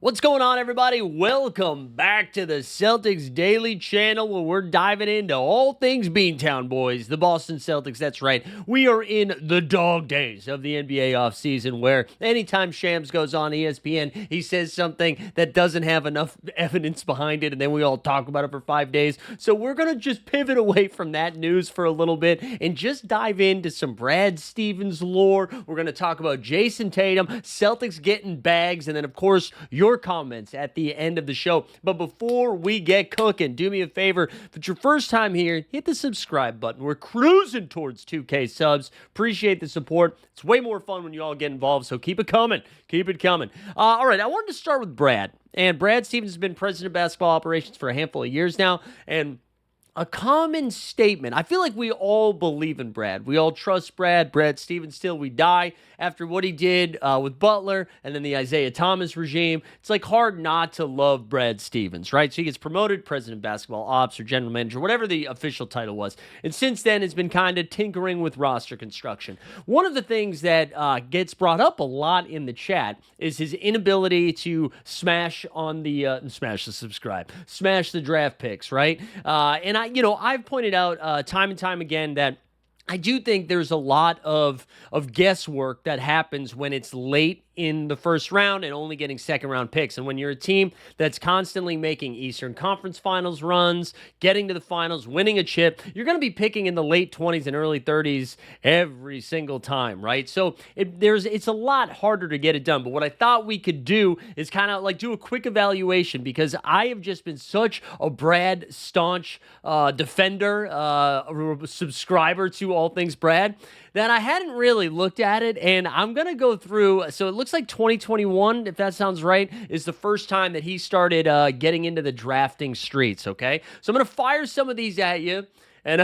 What's going on, everybody? Welcome back to the Celtics Daily Channel, where we're diving into all things Beantown boys, the Boston Celtics. That's right. We are in the dog days of the NBA offseason, where anytime Shams goes on ESPN, he says something that doesn't have enough evidence behind it, and then we all talk about it for 5 days. So we're going to just pivot away from that news for a little bit and just dive into some Brad Stevens lore. We're going to talk about Jayson Tatum, Celtics getting bags, and then, of course, your comments at the end of the show. But before we get cooking, do me a favor. If it's your first time here, hit the subscribe button. We're cruising towards 2K subs. Appreciate the support. It's way more fun when you all get involved, so keep it coming. Keep it coming. All right, I wanted to start with Brad. And Brad Stevens has been president of basketball operations for a handful of years now, and a common statement. I feel like we all believe in Brad. We all trust Brad. Brad Stevens till we die. After what he did with Butler and then the Isaiah Thomas regime, it's like hard not to love Brad Stevens, right? So he gets promoted, president of basketball ops or general manager, whatever the official title was. And since then, has been kind of tinkering with roster construction. One of the things that gets brought up a lot in the chat is his inability to smash the draft picks, right? And I've pointed out time and time again that I do think there's a lot of guesswork that happens when it's late in the first round and only getting second round picks. And when you're a team that's constantly making Eastern Conference Finals runs, getting to the finals, winning a chip, you're going to be picking in the late 20s and early 30s every single time, right? So it's a lot harder to get it done. But what I thought we could do is kind of like do a quick evaluation, because I have just been such a Brad staunch defender, subscriber to all things Brad, that I hadn't really looked at it, and I'm going to go through. So it looks like 2021, if that sounds right, is the first time that he started getting into the drafting streets, okay? So I'm going to fire some of these at you, and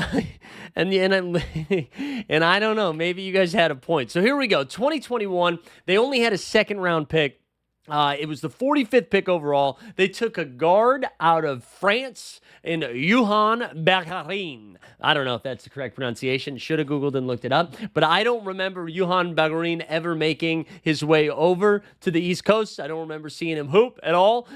and I don't know, maybe you guys had a point. So here we go. 2021, they only had a second round pick. It was the 45th pick overall. They took a guard out of France in Johan Bagarin. I don't know if that's the correct pronunciation. Should have Googled and looked it up. But I don't remember Johan Bagarin ever making his way over to the East Coast. I don't remember seeing him hoop at all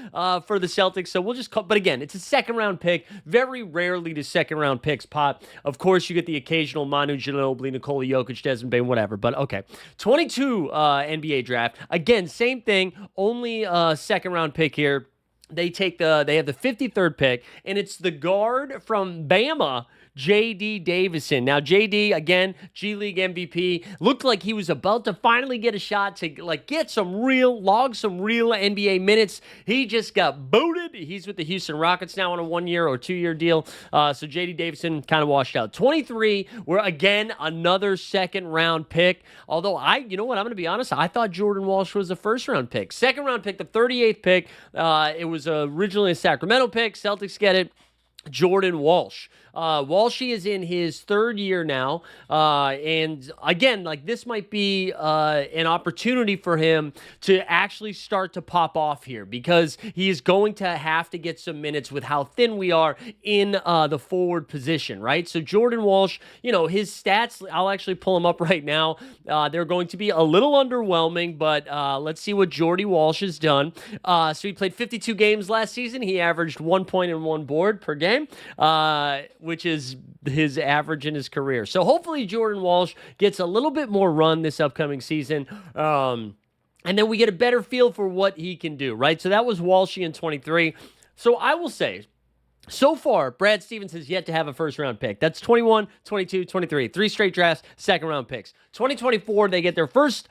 for the Celtics. So we'll just call, but again, it's a second round pick. Very rarely do second round picks pop. Of course, you get the occasional Manu Ginobili, Nikola Jokic, Desmond Bain, whatever. But okay. 22 NBA draft. Again, same thing. Only second round pick here. They have the 53rd pick, and it's the guard from Bama, J.D. Davison. Now, J.D., again, G League MVP, looked like he was about to finally get a shot to get some real NBA minutes. He just got booted. He's with the Houston Rockets now on a 1-year or 2-year deal. So J.D. Davison kind of washed out. 23, we're again another second round pick. Although I'm going to be honest, I thought Jordan Walsh was a first round pick. Second round pick, the 38th pick. It was originally a Sacramento pick. Celtics get it. Jordan Walsh. Walshy is in his third year now, and again, this might be an opportunity for him to actually start to pop off here, because he is going to have to get some minutes with how thin we are in the forward position, right? So Jordan Walsh, his stats, I'll actually pull them up right now. They're going to be a little underwhelming, but let's see what Jordy Walsh has done. So he played 52 games last season. He averaged 1 point and 1 board per game, which is his average in his career. So hopefully Jordan Walsh gets a little bit more run this upcoming season. And then we get a better feel for what he can do, right? So that was Walshy in 23. So I will say, so far, Brad Stevens has yet to have a first-round pick. That's 21, 22, 23. 3 straight drafts, second-round picks. 2024, they get their first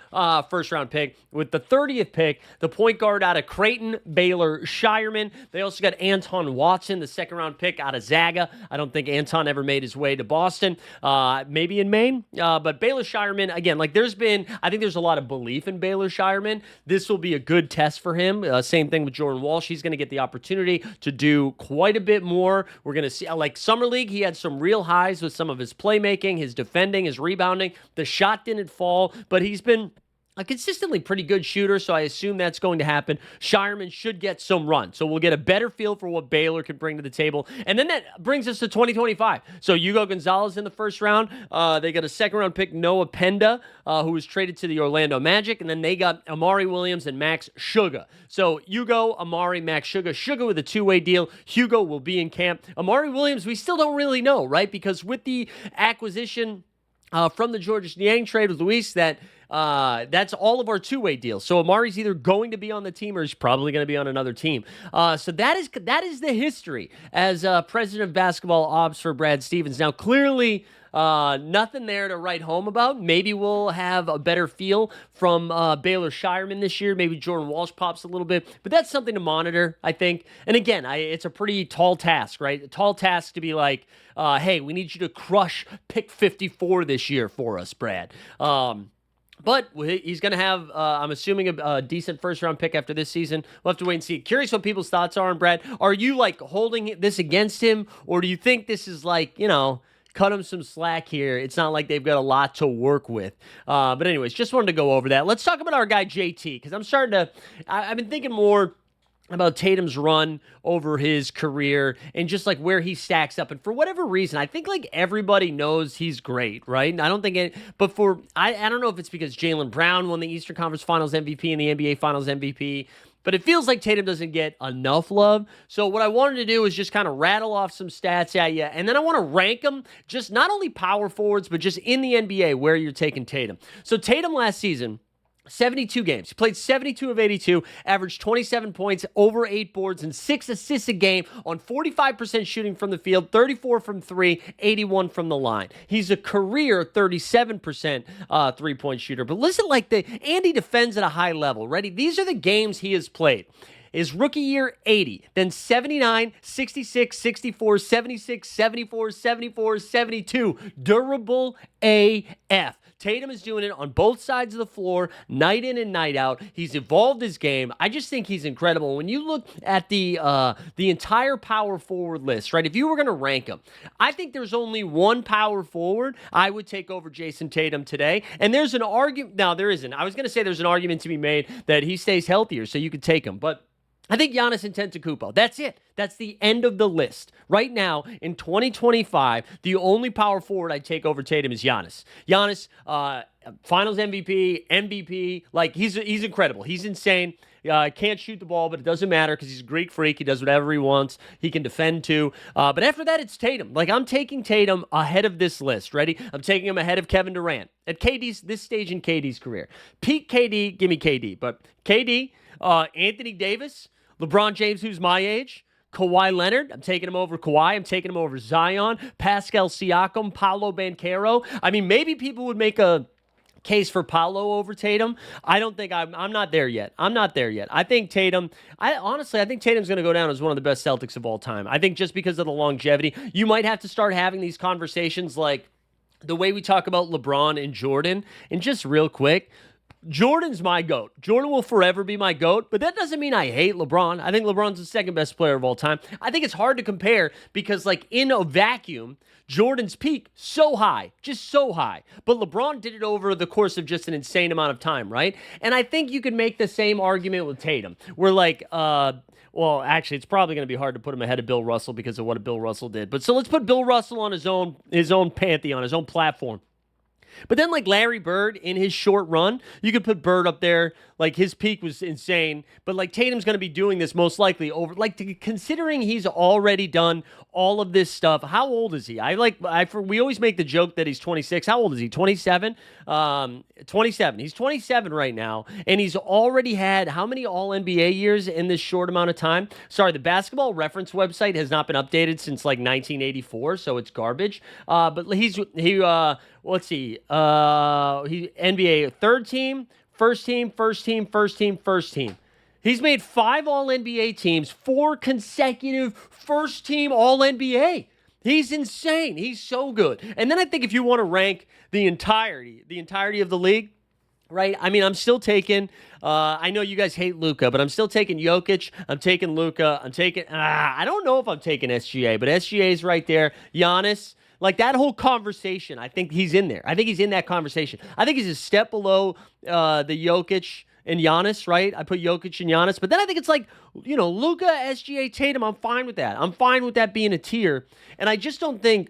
first-round pick with the 30th pick, the point guard out of Creighton, Baylor Shireman. They also got Anton Watson, the second-round pick out of Zaga. I don't think Anton ever made his way to Boston, maybe in Maine. But Baylor Shireman, again, I think there's a lot of belief in Baylor Shireman. This will be a good test for him. Same thing with Jordan Walsh. He's going to get the opportunity to do quite a bit more. We're going to see, Summer League, he had some real highs with some of his playmaking, his defending, his rebounding. The shot didn't fall, but he's been a consistently pretty good shooter, so I assume that's going to happen. Shireman should get some run, so we'll get a better feel for what Baylor can bring to the table. And then that brings us to 2025. So Hugo Gonzalez in the first round. They got a second-round pick, Noah Penda, who was traded to the Orlando Magic, and then they got Amari Williams and Max Sugar. So Hugo, Amari, Max Sugar. Sugar with a two-way deal. Hugo will be in camp. Amari Williams, we still don't really know, right? Because with the acquisition from the Georges Niang trade with Luis, that's all of our two-way deals. So Amari's either going to be on the team or he's probably going to be on another team. So that is the history as president of basketball ops for Brad Stevens. Now, clearly, nothing there to write home about. Maybe we'll have a better feel from Baylor Shireman this year. Maybe Jordan Walsh pops a little bit, but that's something to monitor, I think. And again, it's a pretty tall task, right? A tall task to be like, hey, we need you to crush pick 54 this year for us, Brad. But he's going to have, I'm assuming, a decent first-round pick after this season. We'll have to wait and see. Curious what people's thoughts are on Brad. Are you, like, holding this against him, or do you think this is, like, cut him some slack here? It's not like they've got a lot to work with. But anyways, just wanted to go over that. Let's talk about our guy JT, because I've been thinking more about Tatum's run over his career and just like where he stacks up. And for whatever reason, I think like everybody knows he's great, right? And I don't think I don't know if it's because Jaylen Brown won the Eastern Conference Finals MVP and the NBA Finals MVP, but it feels like Tatum doesn't get enough love. So what I wanted to do is just kind of rattle off some stats at you, and then I want to rank them, just not only power forwards, but just in the NBA where you're taking Tatum. So Tatum last season, 72 games. He played 72 of 82, averaged 27 points, over 8 boards, and 6 assists a game on 45% shooting from the field, 34 from 3, 81 from the line. He's a career 37% three-point shooter. But listen, Andy defends at a high level. Ready? These are the games he has played. His rookie year, 80, then 79, 66, 64, 76, 74, 74, 72. Durable AF. Tatum is doing it on both sides of the floor, night in and night out. He's evolved his game. I just think he's incredible. When you look at the entire power forward list, right, if you were going to rank them, I think there's only one power forward I would take over Jayson Tatum today. And there's an argument. No, there isn't. I was going to say there's an argument to be made that he stays healthier, so you could take him. But I think Giannis Antetokounmpo. That's it. That's the end of the list. Right now, in 2025, the only power forward I'd take over Tatum is Giannis. Giannis, Finals MVP, like he's incredible. He's insane. Can't shoot the ball, but it doesn't matter because he's a Greek freak. He does whatever he wants. He can defend too. But after that, it's Tatum. Like, I'm taking Tatum ahead of this list. Ready? I'm taking him ahead of Kevin Durant at this stage in KD's career. Peak KD, give me KD. But KD, Anthony Davis, LeBron James, who's my age, Kawhi Leonard, I'm taking him over Kawhi. I'm taking him over Zion, Pascal Siakam, Paolo Banchero. I mean, maybe people would make a case for Paolo over Tatum. I don't think I'm not there yet. I think Tatum, I think Tatum's going to go down as one of the best Celtics of all time. I think just because of the longevity, you might have to start having these conversations like the way we talk about LeBron and Jordan. And just real quick, Jordan's my GOAT. Jordan will forever be my GOAT, but that doesn't mean I hate LeBron. I think LeBron's the second best player of all time. I think it's hard to compare because, like, in a vacuum, Jordan's peak, so high, just so high. But LeBron did it over the course of just an insane amount of time, right? And I think you could make the same argument with Tatum. We're like, well, actually, it's probably going to be hard to put him ahead of Bill Russell because of what Bill Russell did. But so let's put Bill Russell on his own pantheon, his own platform. But then, like Larry Bird in his short run, you could put Bird up there. Like, his peak was insane. But, like, Tatum's going to be doing this most likely over, like, considering he's already done all of this stuff. How old is he? We always make the joke that he's 26. How old is he? 27? 27. He's 27 right now. And he's already had how many All-NBA years in this short amount of time? Sorry, the Basketball Reference website has not been updated since, like, 1984, so it's garbage. But let's see. He NBA third team, first team. He's made 5 All-NBA teams, 4 consecutive first-team All-NBA. He's insane. He's so good. And then I think if you want to rank the entirety of the league, right? I mean, I'm still taking, I know you guys hate Luka, but I'm still taking Jokic. I'm taking Luka. I don't know if I'm taking SGA, but SGA is right there. Giannis. Like that whole conversation, I think he's in there. I think he's in that conversation. I think he's a step below the Jokic and Giannis, right? I put Jokic and Giannis, but then I think it's like, Luka, SGA, Tatum. I'm fine with that. I'm fine with that being a tier, and I just don't think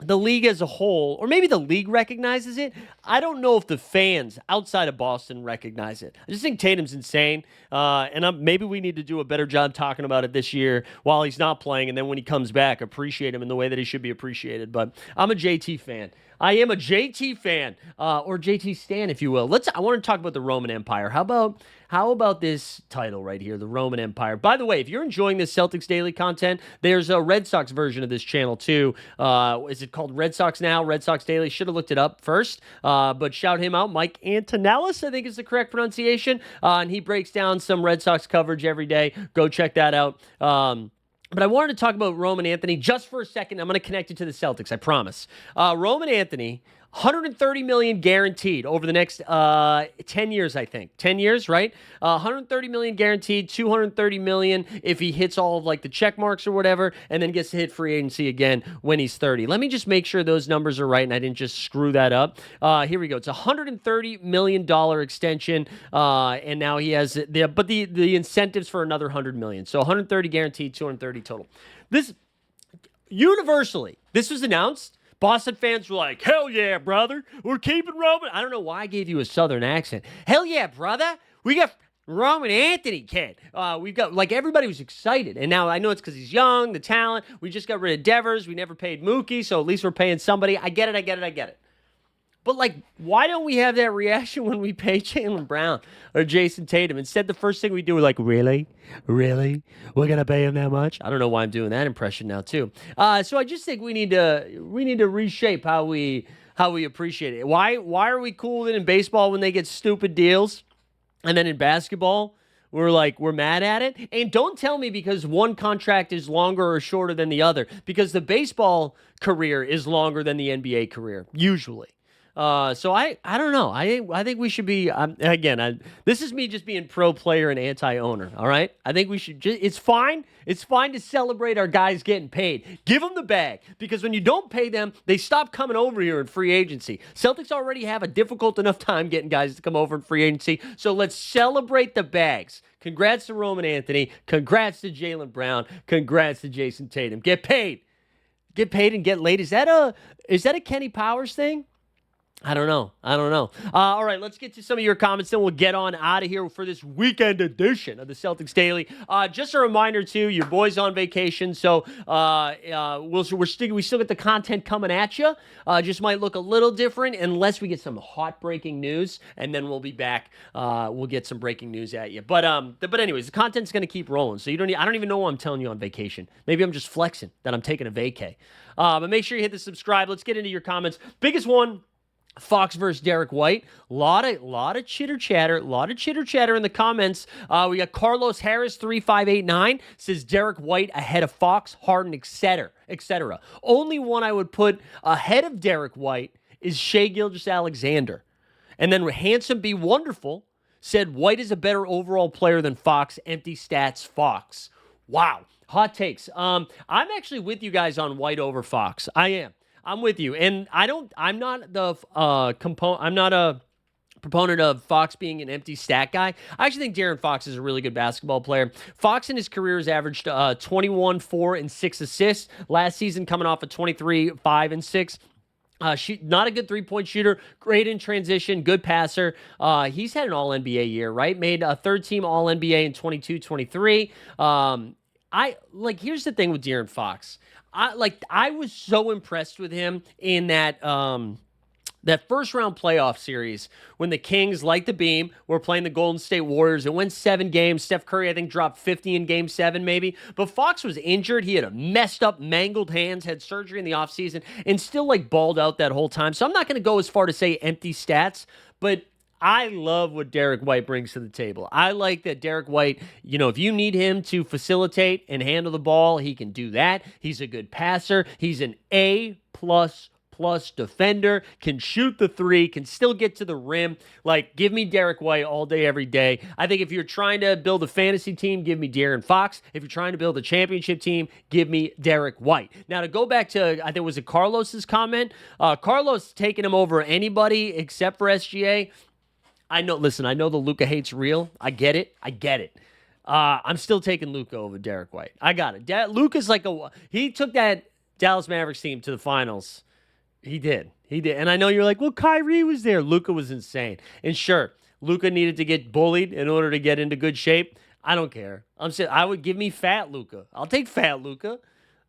the league as a whole, or maybe the league recognizes it. I don't know if the fans outside of Boston recognize it. I just think Tatum's insane, and maybe we need to do a better job talking about it this year while he's not playing, and then when he comes back, appreciate him in the way that he should be appreciated. But I'm a JT fan. I am a JT fan, or JT stan, if you will. I want to talk about the Roman Empire. How about this title right here, the Roman Empire? By the way, if you're enjoying this Celtics Daily content, there's a Red Sox version of this channel too. Is it called Red Sox Now? Red Sox Daily? Should have looked it up first, but shout him out. Mike Antonellis, I think is the correct pronunciation, and he breaks down some Red Sox coverage every day. Go check that out. But I wanted to talk about Roman Anthony just for a second. I'm going to connect it to the Celtics, I promise. Roman Anthony, $130 million guaranteed over the next 10 years, I think. 10 years, right? $130 million guaranteed, $230 million if he hits all of like the check marks or whatever, and then gets to hit free agency again when he's 30. Let me just make sure those numbers are right and I didn't just screw that up. Here we go. It's a $130 million extension, and now he has the incentives for another $100 million. So 130 guaranteed, 230 total. This universally, this was announced. Boston fans were like, hell yeah, brother. We're keeping Roman. I don't know why I gave you a southern accent. Hell yeah, brother. We got Roman Anthony, kid. We've got, like, everybody was excited. And now I know it's because he's young, the talent. We just got rid of Devers. We never paid Mookie, so at least we're paying somebody. I get it. But, like, why don't we have that reaction when we pay Jaylen Brown or Jayson Tatum? Instead, the first thing we do is like, really? Really? We're going to pay him that much? I don't know why I'm doing that impression now, too. So I just think we need to reshape how we appreciate it. Why are we cool in baseball when they get stupid deals? And then in basketball, we're mad at it? And don't tell me because one contract is longer or shorter than the other, because the baseball career is longer than the NBA career, usually. So I don't know. I think we should be, this is me just being pro player and anti-owner, all right? I think we should it's fine. It's fine to celebrate our guys getting paid. Give them the bag, because when you don't pay them, they stop coming over here in free agency. Celtics already have a difficult enough time getting guys to come over in free agency, so let's celebrate the bags. Congrats to Roman Anthony. Congrats to Jaylen Brown. Congrats to Jayson Tatum. Get paid. Get paid and get laid. Is that a Kenny Powers thing? I don't know. All right, let's get to some of your comments, then we'll get on out of here for this weekend edition of the Celtics Daily. Just a reminder, too, your boy's on vacation, so we still get the content coming at you. Just might look a little different unless we get some hot breaking news, and then we'll be back. We'll get some breaking news at you. But anyways, the content's going to keep rolling, so I don't even know why I'm telling you on vacation. Maybe I'm just flexing that I'm taking a vacay. But make sure you hit the subscribe. Let's get into your comments. Biggest one, Fox versus Derek White. Lot of chitter chatter in the comments. We got Carlos Harris 3589 says Derek White ahead of Fox, Harden, etc. Only one I would put ahead of Derek White is Shai Gilgeous-Alexander. And then Handsome Be Wonderful said White is a better overall player than Fox. Empty stats, Fox. Wow, hot takes. I'm actually with you guys on White over Fox. I am. I'm with you, and I'm not a proponent of Fox being an empty stat guy. I actually think De'Aaron Fox is a really good basketball player. Fox in his career has averaged 21, 4, and 6 assists. Last season, coming off of 23, 5, and 6. Not a good three-point shooter, great in transition, good passer. He's had an All-NBA year, right? Made a third-team All-NBA in 22-23. Here's the thing with De'Aaron Fox. I was so impressed with him in that first round playoff series when the Kings, like the Beam, were playing the Golden State Warriors. It went 7 games. Steph Curry, I think, dropped 50 in game 7 maybe. But Fox was injured. He had a messed up, mangled hands, had surgery in the offseason, and still balled out that whole time. So I'm not going to go as far to say empty stats, but I love what Derek White brings to the table. I like that Derek White, if you need him to facilitate and handle the ball, he can do that. He's a good passer. He's an A+ plus defender, can shoot the three, can still get to the rim. Like, give me Derek White all day, every day. I think if you're trying to build a fantasy team, give me De'Aaron Fox. If you're trying to build a championship team, give me Derek White. Now, to go back to, I think it was Carlos's comment, Carlos taking him over anybody except for SGA. I know the Luka hate's real. I get it. I'm still taking Luka over Derek White. I got it. Luka's he took that Dallas Mavericks team to the finals. He did. And I know you're like, well, Kyrie was there. Luka was insane. And sure, Luka needed to get bullied in order to get into good shape. I don't care. I would give me fat Luka. I'll take fat Luka.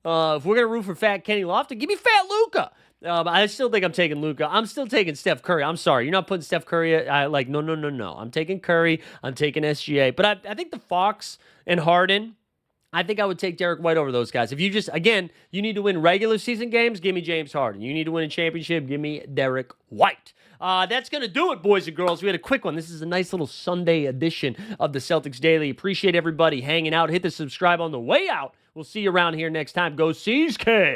If we're going to root for fat Kenny Lofton, give me fat Luka. I still think I'm taking Luka. I'm still taking Steph Curry. I'm sorry. You're not putting Steph Curry. No. I'm taking Curry. I'm taking SGA. But I think the Fox and Harden, I think I would take Derek White over those guys. If you just, again, you need to win regular season games, give me James Harden. You need to win a championship, give me Derek White. That's going to do it, boys and girls. We had a quick one. This is a nice little Sunday edition of the Celtics Daily. Appreciate everybody hanging out. Hit the subscribe on the way out. We'll see you around here next time. Go Seas, K.